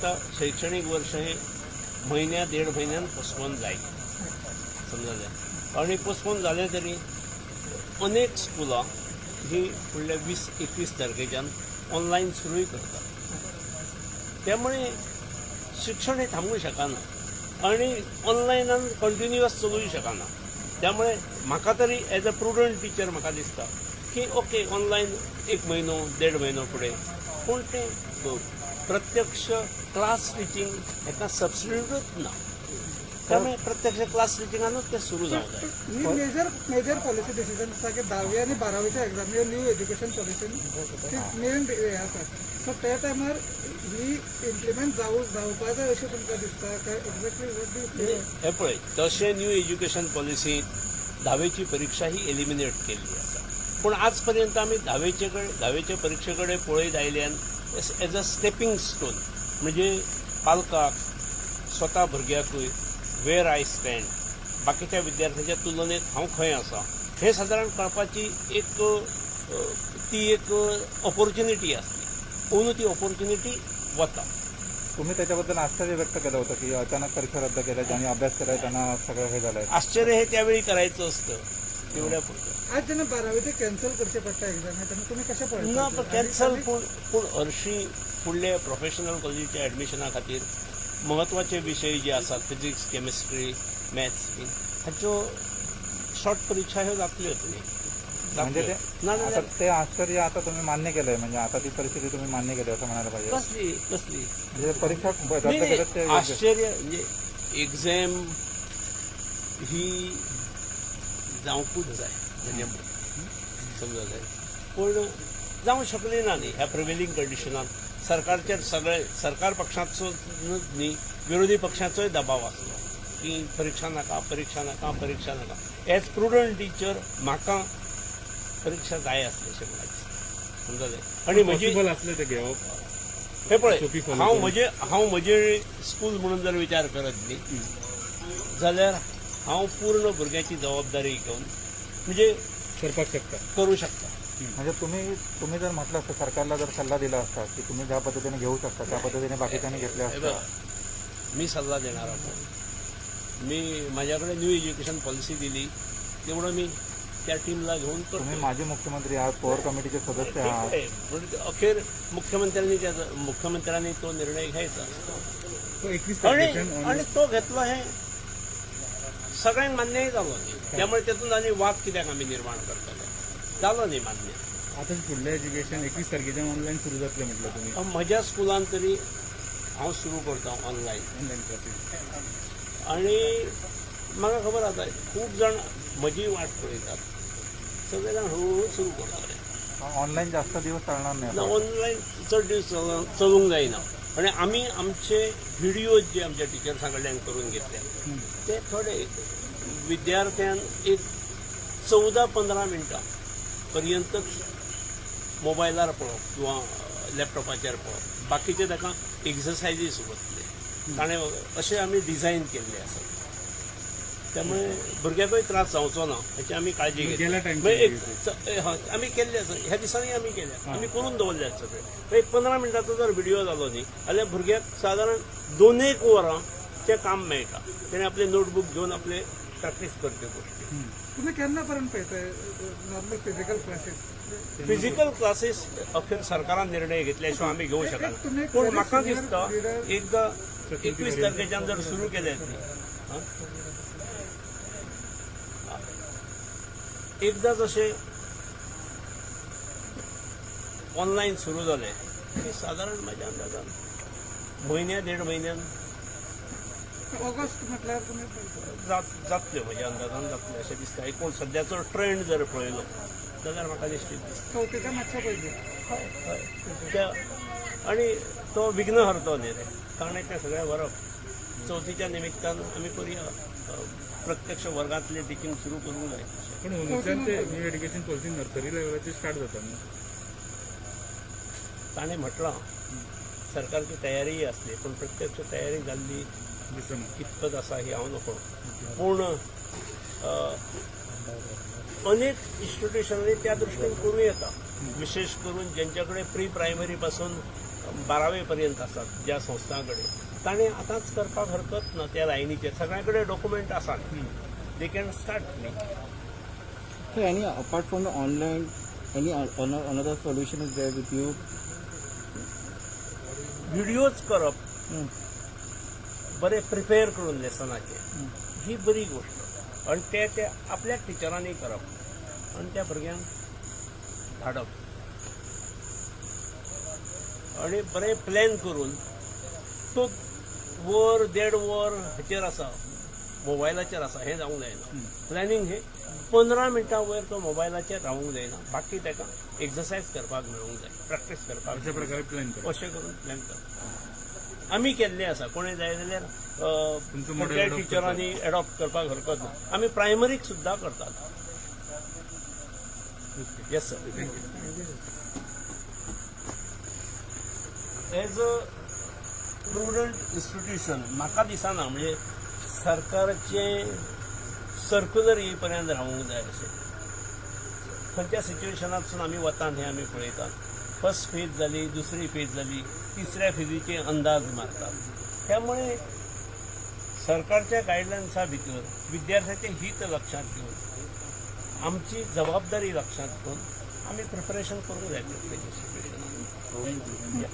शकता शैक्षणिक वर्ष हे महिन्या 1.5 महिन्यान पोस्टपोन जाईल समजलें आणि पोस्टपोन जालें तरी अनेक स्कुलां ही फुडल्या 20-21 तारखेच्यान ऑनलायन सुरूय करतात त्यामुळे शिक्षण हे थांबू शकना आणि ऑनलायनान कंटिन्युअस चलूय शकना त्यामुळे म्हाका तरी एज अ प्रुडंट टिचर म्हाका दिसता की ओके ऑनलायन 1 महिनो 1.5 महिनो फुडें पूण तें प्रत्यक्ष क्लास टिचींग हेका सबस्टिट्यूटूच ना त्यामुळे प्रत्यक्ष क्लास टिचिंगानूच ते सुरू जावंक जाय ही मेजर पॉलिसी डिसिजन आसा की 10वी आणि 12वीच्या एग्जामी न्यू एज्युकेशन पॉलिसीन मेन हे आसा सो त्या टायमार ही इम्प्लिमेंट जावपा जाय अशें तुमकां दिसता काय एक्झॅक्टली हे पळय तशें न्यू एज्युकेशन पॉलिसीन 10वीची परीक्षा ही एलिमिनेट केल्ली आसा पूण आज पर्यंत आमी 10वीचे परीक्षे कडेन पळयत आयल्यान एज अ स्टेपिंग स्टोन म्हणजे पालकाक स्वता भुरग्याकूय वेर आय स्टँड बाकीच्या विद्यार्थ्यांच्या तुलनेत हांव खंय आसा हें सादारण कळपाची ती एक ऑपॉर्च्युनिटी आसली पूण ती ऑपॉर्च्युनिटी वता तुम्ही त्याच्याबद्दल आश्चर्य व्यक्त केलं होतं की अचानक परीक्षा रद्द केल्या ज्यांनी अभ्यास केलाय त्यांना सगळं हे झालंय आश्चर्य हे त्यावेळी करायचं असतं तेवढ्या पुरतं आज जेन्ना 12वीचे कॅन्सल करचे पडटा एग्जामी तेन्ना तुमी कशें पळयता ना पण कॅन्सल पूण हरशीं फुडले प्रोफेशनल कॉलेजीच्या एडमिशना खातीर महत्वाचे विशय जे आसात फिजिक्स केमिस्ट्री मॅथ्स हाच्यो शॉर्ट परीक्षा ह्यो जातल्योच न्ही म्हणजे आता ते आश्चर्य आता तुम्ही मान्य केलंय म्हणजे आता ती परिस्थिती तुम्ही मान्य केली असं म्हणायला पाहिजे कसली म्हणजे परीक्षा रद्द केलं ते आश्चर्य म्हणजे एक्झाम ही जावंकूच जाय म्हणजे समजा जाय पूण जावंक शकली ना न्ही ह्या प्रिवेलिंग कंडिशनान सरकारचेर सगळे सरकार पक्षाचो न्ही विरोधी पक्षाचोय दबाव आसलो की परीक्षा नाका एज प्रुडंट टीचर म्हाका परीक्षा जाय आसली अशें म्हाका दिसता समजा जाय आनी म्हजी हे पळय हांव म्हजे स्कूल म्हणून जर विचार करत न्ही जाल्यार हांव पूर्ण भुरग्याची जबाबदारी घेवन म्हणजे करू शकता म्हणजे तुम्ही जर म्हटलं असतं सरकारला जर सल्ला दिला असता की तुम्ही ज्या पद्धतीने घेऊ शकता त्या पद्धतीने बाकीच्यांनी घेतल्या असत्या मी सल्ला देणारा कोण मी माझ्याकडे न्यू एज्युकेशन पॉलिसी दिली तेवढं मी त्या टीमला घेऊन तुम्ही माजी मुख्यमंत्री आहात कोर कमिटीचे सदस्य आहात अखेर मुख्यमंत्र्यांनी तो निर्णय घ्यायचा आणि तो घेतला हे सगळ्यांक मान्यही जालो न्ही त्यामुळे तेतून आनी वाद कित्याक आमी निर्माण करतले जालो न्ही मान्य आता फुडलें एज्युकेशन 21 तारखेच्यान ऑनलायन सुरू जातलें म्हटलं तुम्ही म्हज्या स्कुलान तरी हांव सुरू करता ऑनलायन क्लासीस आनी म्हाका खबर आसा खूब जाण म्हजी वाट पळयतात सगळे जाण हळूहळू सुरू करतले ऑनलाईन जास्त दिवस चालणार नाही ऑनलायन चड दीस चलूंक जायना आणि आमी आमचे व्हिडिओज जे आमच्या टिचर्सां कडल्यान करून घेतले ते थोडे विद्यार्थ्यान एक 14-15 मिनटां पर्यंत मोबायलार पळोवप किंवा लॅपटॉपाचेर पळोवप बाकीचे ताका एक्सरसायजीस वतले ताणें अशें आमी डिझायन केल्ले आसा त्यामुळे भुरग्याकूय त्रास जावचो ना हाची आमी काळजी घेतली आमी केल्ले आसा ह्या दिसांनी आमी केल्या आमी करून दवरले आसा सगळे एक 15 मिनटाचो जर व्हिडिओ जालो न्ही जाल्यार भुरग्याक सादारण 2-1 वरां तें काम मेळटा तेणें आपले नोटबूक घेवन आपले प्रॅक्टीस करच्यो गोश्टी तुम्ही केन्ना पर्यंत पळयताय नॉर्मल फिजिकल क्लासीस अखेर सरकारान निर्णय घेतल्या शिवाय आमी घेवंक शकना पूण म्हाका दिसता एकदां 21 तारखेच्यान जर सुरू केले एकदा जशें ऑनलायन सुरू जालें की सादारण म्हाज्या अंदाजान म्हयन्या 1.5 म्हयन्यान ऑगस्ट म्हटल्यार तुम्ही जातल्यो म्हज्या अंदाजान जातले अशें दिसता एकूण सद्याचो ट्रेंड जर पळयलो जाल्यार म्हाका दिसता चवथीच्या मातशें पयलीं आनी तो विघ्न हरतो न्ही रे ताणें तें सगळें व्हरप चवथीच्या निमित्तान आमी करुया प्रत्यक्ष वर्गांतलें टिचींग सुरू करूंक जाय पण अंदूच्यान ते न्यू एज्युकेशन पॉलिसी नर्सरी लेवलाचेर स्टार्ट जाता न्ही ताणें म्हटलां सरकारची तयारीय आसली पूण प्रत्यक्ष तयारी जाल्ली दिसना कितपत आसा ही हांव नको पूण अनेक इन्स्टिट्यूशनांनी त्या दृश्टीन करूं येता विशेष करून ज्यांच्याकडे प्री प्रायमरी पासून 12वी पर्यंत आसात ज्या संस्था कडेन ताणें आतांच करपाक हरकत ना त्या लायनीचेर सगळ्या कडेन डॉक्युमेंट आसात दे कॅन स्टार्ट न्ही. So any apart from the online, any another solution is there with you? Videos करप बरे प्रिपेअर करून लेसनाचे ही बरी गोष्ट आणि ते आपल्या टिचरांनी करप आणि त्या भुरग्यांक धाडप आणि बरे प्लॅन करून तो वर 1.5 वर हाचेर आसा मोबायलाचेर आसा हें जावंक जायना. प्लॅनिंग हे 15 मिनटां वयर तो मोबायलाचेर रावूंक जायना. बाकी ताका एक्सरसायज करपाक मेळूंक जाय, प्रॅक्टीस करपाक अशा प्रकारे प्लॅन करा. अशें करून प्लॅन करप आमी केल्लें आसा. कोणें जाय जाल्यार तुमचो model खंयच्याय adopt टिचरांनी एडॉप्ट करपाक हरकत ना. आमी प्रायमरीक सुद्दां करतात. Yes sir. As a prudent institution म्हाका दिसना म्हणजे सरकारचें सर्क्युलर येय पर्यंत रावूंक जाय अशें. खंयच्या सिच्युएशनांतसून आमी वतात हें आमी पळयतात. फर्स्ट फेज जाली, दुसरी फेज जाली, तिसऱ्या फेजीचे अंदाज मारतात. त्यामुळे सरकारच्या गायडलायन्सा भितर विद्यार्थ्याचें हित लक्षांत घेवन आमची जबाबदारी लक्षांत घेवन आमी प्रिपरेशन करूंक जाय प्रत्येक सिच्युएशनाक.